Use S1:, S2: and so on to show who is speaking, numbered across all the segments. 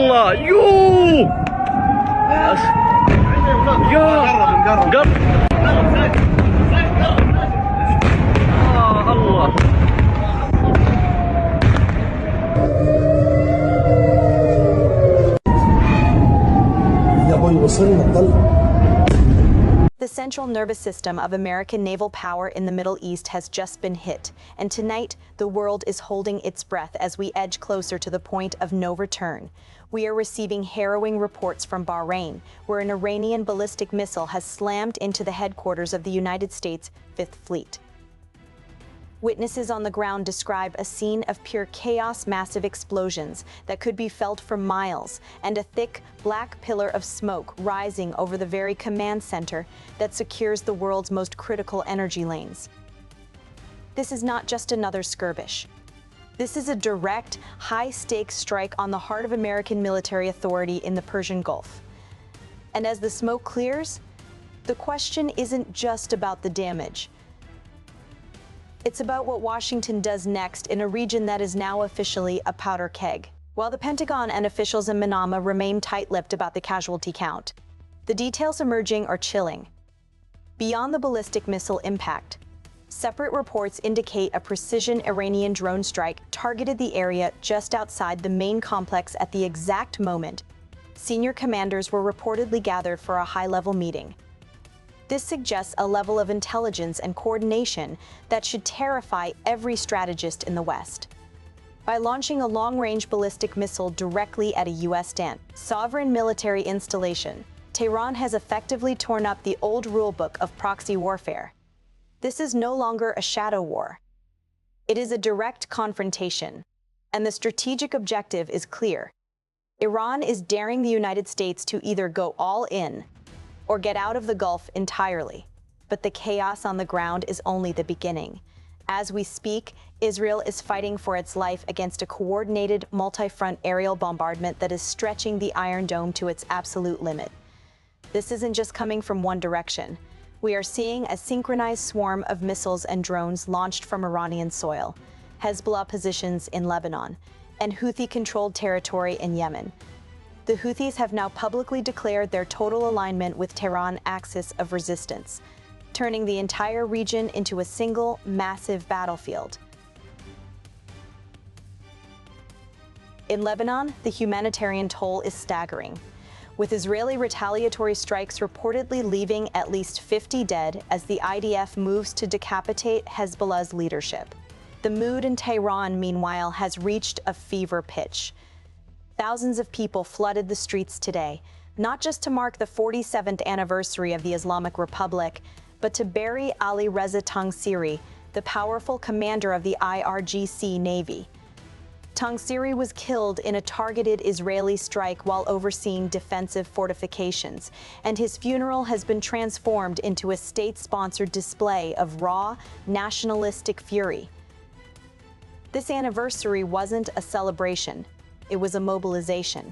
S1: الله يو يا قرب الله
S2: يا ابوي وصلنا طلع.
S3: The central nervous system of American naval power in the Middle East has just been hit, and tonight the world is holding its breath as we edge closer to the point of no return. We are receiving harrowing reports from Bahrain, where an Iranian ballistic missile has slammed into the headquarters of the United States Fifth Fleet. Witnesses on the ground describe a scene of pure chaos, massive explosions that could be felt for miles, and a thick, black pillar of smoke rising over the very command center that secures the world's most critical energy lanes. This is not just another skirmish. This is a direct, high-stakes strike on the heart of American military authority in the Persian Gulf. And as the smoke clears, the question isn't just about the damage. It's about what Washington does next in a region that is now officially a powder keg. While the Pentagon and officials in Manama remain tight-lipped about the casualty count, the details emerging are chilling. Beyond the ballistic missile impact, separate reports indicate a precision Iranian drone strike targeted the area just outside the main complex at the exact moment senior commanders were reportedly gathered for a high-level meeting. This suggests a level of intelligence and coordination that should terrify every strategist in the West. By launching a long-range ballistic missile directly at a U.S. sovereign military installation, Tehran has effectively torn up the old rulebook of proxy warfare. This is no longer a shadow war. It is a direct confrontation, and the strategic objective is clear. Iran is daring the United States to either go all in or get out of the Gulf entirely. But the chaos on the ground is only the beginning. As we speak, Israel is fighting for its life against a coordinated, multi-front aerial bombardment that is stretching the Iron Dome to its absolute limit. This isn't just coming from one direction. We are seeing a synchronized swarm of missiles and drones launched from Iranian soil, Hezbollah positions in Lebanon, and Houthi-controlled territory in Yemen. The Houthis have now publicly declared their total alignment with Tehran's axis of resistance, turning the entire region into a single, massive battlefield. In Lebanon, the humanitarian toll is staggering, with Israeli retaliatory strikes reportedly leaving at least 50 dead as the IDF moves to decapitate Hezbollah's leadership. The mood in Tehran, meanwhile, has reached a fever pitch. Thousands of people flooded the streets today, not just to mark the 47th anniversary of the Islamic Republic, but to bury Ali Reza Tangsiri, the powerful commander of the IRGC Navy. Tangsiri was killed in a targeted Israeli strike while overseeing defensive fortifications, and his funeral has been transformed into a state-sponsored display of raw, nationalistic fury. This anniversary wasn't a celebration. It was a mobilization.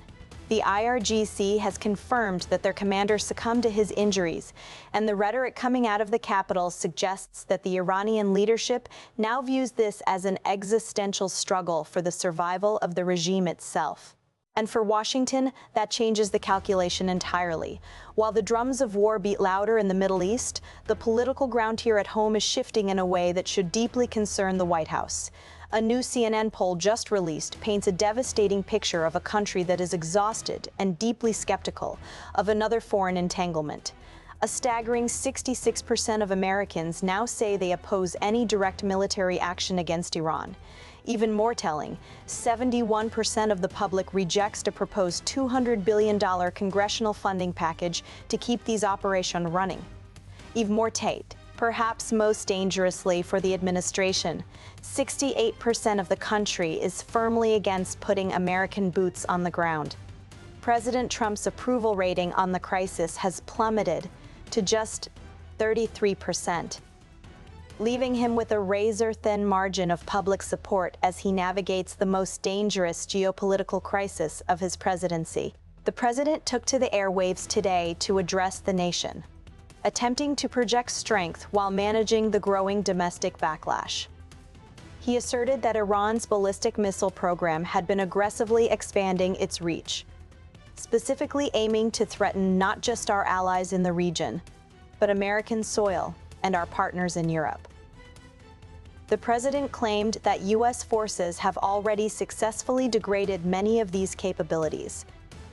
S3: The IRGC has confirmed that their commander succumbed to his injuries, and the rhetoric coming out of the capital suggests that the Iranian leadership now views this as an existential struggle for the survival of the regime itself. And for Washington, that changes the calculation entirely. While the drums of war beat louder in the Middle East, the political ground here at home is shifting in a way that should deeply concern the White House. A new CNN poll just released paints a devastating picture of a country that is exhausted and deeply skeptical of another foreign entanglement. A staggering 66% of Americans now say they oppose any direct military action against Iran. Even more telling, 71% of the public rejects a proposed $200 billion congressional funding package to keep these operations running. Even more perhaps most dangerously for the administration, 68% of the country is firmly against putting American boots on the ground. President Trump's approval rating on the crisis has plummeted to just 33%, leaving him with a razor-thin margin of public support as he navigates the most dangerous geopolitical crisis of his presidency. The president took to the airwaves today to address the nation, attempting to project strength while managing the growing domestic backlash. He asserted that Iran's ballistic missile program had been aggressively expanding its reach, specifically aiming to threaten not just our allies in the region, but American soil and our partners in Europe. The president claimed that U.S. forces have already successfully degraded many of these capabilities,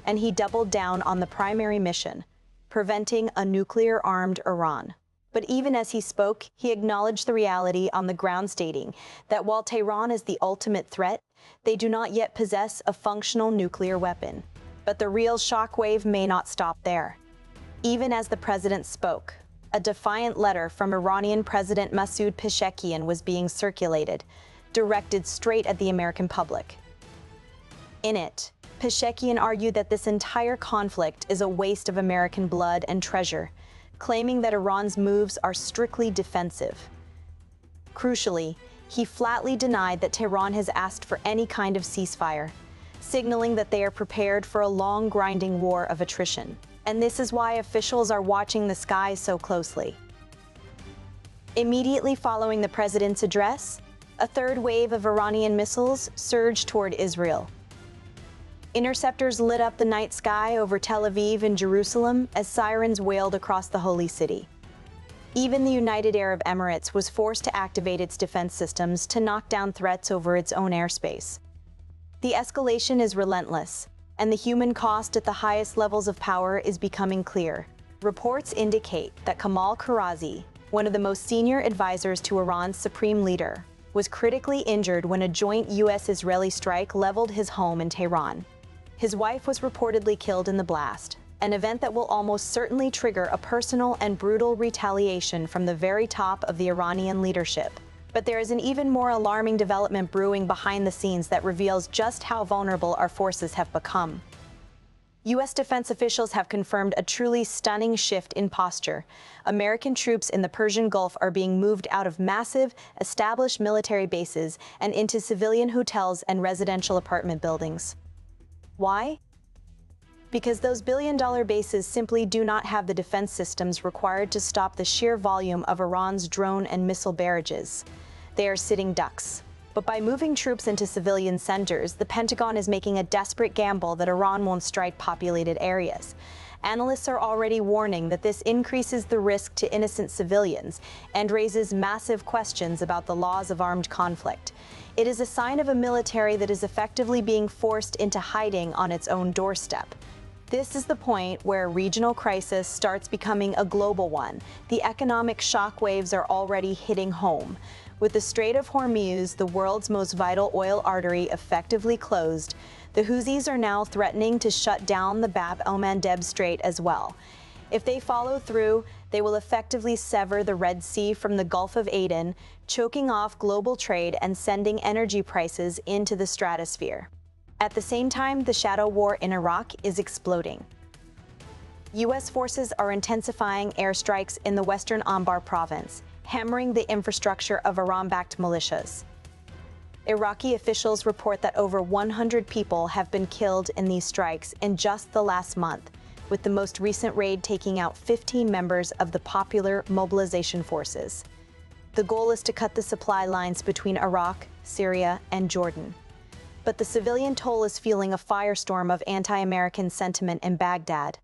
S3: and he doubled down on the primary mission, preventing a nuclear-armed Iran. But even as he spoke, he acknowledged the reality on the ground, stating that while Tehran is the ultimate threat, they do not yet possess a functional nuclear weapon. But the real shockwave may not stop there. Even as the president spoke, a defiant letter from Iranian President Masoud Pezeshkian was being circulated, directed straight at the American public. In it, Pezeshkian argued that this entire conflict is a waste of American blood and treasure, claiming that Iran's moves are strictly defensive. Crucially, he flatly denied that Tehran has asked for any kind of ceasefire, signaling that they are prepared for a long, grinding war of attrition. And this is why officials are watching the skies so closely. Immediately following the president's address, a third wave of Iranian missiles surged toward Israel. Interceptors lit up the night sky over Tel Aviv and Jerusalem as sirens wailed across the holy city. Even the United Arab Emirates was forced to activate its defense systems to knock down threats over its own airspace. The escalation is relentless, and the human cost at the highest levels of power is becoming clear. Reports indicate that Kamal Karazi, one of the most senior advisors to Iran's supreme leader, was critically injured when a joint U.S.-Israeli strike leveled his home in Tehran. His wife was reportedly killed in the blast, an event that will almost certainly trigger a personal and brutal retaliation from the very top of the Iranian leadership. But there is an even more alarming development brewing behind the scenes that reveals just how vulnerable our forces have become. U.S. defense officials have confirmed a truly stunning shift in posture. American troops in the Persian Gulf are being moved out of massive, established military bases and into civilian hotels and residential apartment buildings. Why? Because those billion-dollar bases simply do not have the defense systems required to stop the sheer volume of Iran's drone and missile barrages. They are sitting ducks. But by moving troops into civilian centers, the Pentagon is making a desperate gamble that Iran won't strike populated areas. Analysts are already warning that this increases the risk to innocent civilians and raises massive questions about the laws of armed conflict. It is a sign of a military that is effectively being forced into hiding on its own doorstep. This is the point where a regional crisis starts becoming a global one. The economic shockwaves are already hitting home. With the Strait of Hormuz, the world's most vital oil artery, effectively closed, the Houthis are now threatening to shut down the Bab el-Mandeb Strait as well. If they follow through, they will effectively sever the Red Sea from the Gulf of Aden, choking off global trade and sending energy prices into the stratosphere. At the same time, the shadow war in Iraq is exploding. U.S. forces are intensifying airstrikes in the western Anbar province, hammering the infrastructure of Iran-backed militias. Iraqi officials report that over 100 people have been killed in these strikes in just the last month, with the most recent raid taking out 15 members of the Popular Mobilization Forces. The goal is to cut the supply lines between Iraq, Syria, and Jordan. But the civilian toll is fueling a firestorm of anti-American sentiment in Baghdad,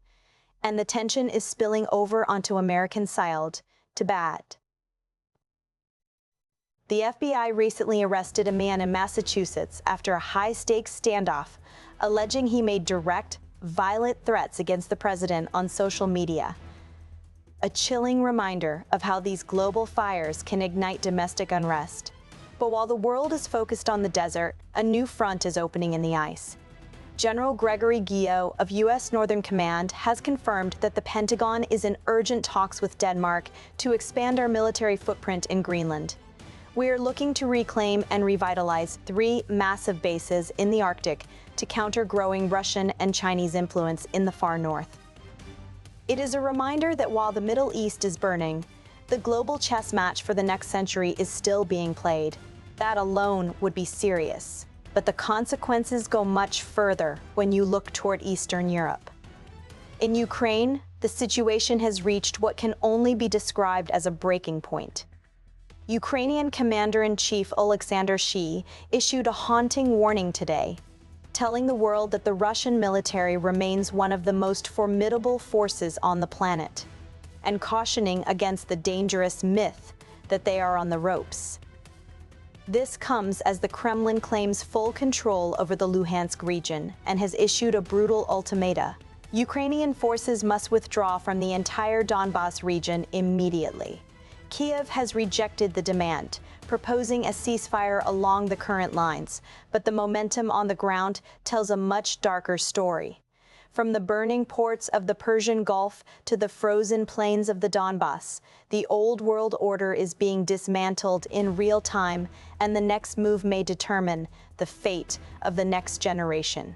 S3: and the tension is spilling over onto American soil, to Baghdad. The FBI recently arrested a man in Massachusetts after a high-stakes standoff, alleging he made direct, violent threats against the president on social media. A chilling reminder of how these global fires can ignite domestic unrest. But while the world is focused on the desert, a new front is opening in the ice. General Gregory Guillot of U.S. Northern Command has confirmed that the Pentagon is in urgent talks with Denmark to expand our military footprint in Greenland. We are looking to reclaim and revitalize 3 massive bases in the Arctic to counter growing Russian and Chinese influence in the far north. It is a reminder that while the Middle East is burning, the global chess match for the next century is still being played. That alone would be serious, but the consequences go much further when you look toward Eastern Europe. In Ukraine, the situation has reached what can only be described as a breaking point. Ukrainian Commander-in-Chief Oleksandr Shi issued a haunting warning today, telling the world that the Russian military remains one of the most formidable forces on the planet, and cautioning against the dangerous myth that they are on the ropes. This comes as the Kremlin claims full control over the Luhansk region and has issued a brutal ultimatum. Ukrainian forces must withdraw from the entire Donbas region immediately. Kiev has rejected the demand, proposing a ceasefire along the current lines, but the momentum on the ground tells a much darker story. From the burning ports of the Persian Gulf to the frozen plains of the Donbas, the old world order is being dismantled in real time, and the next move may determine the fate of the next generation.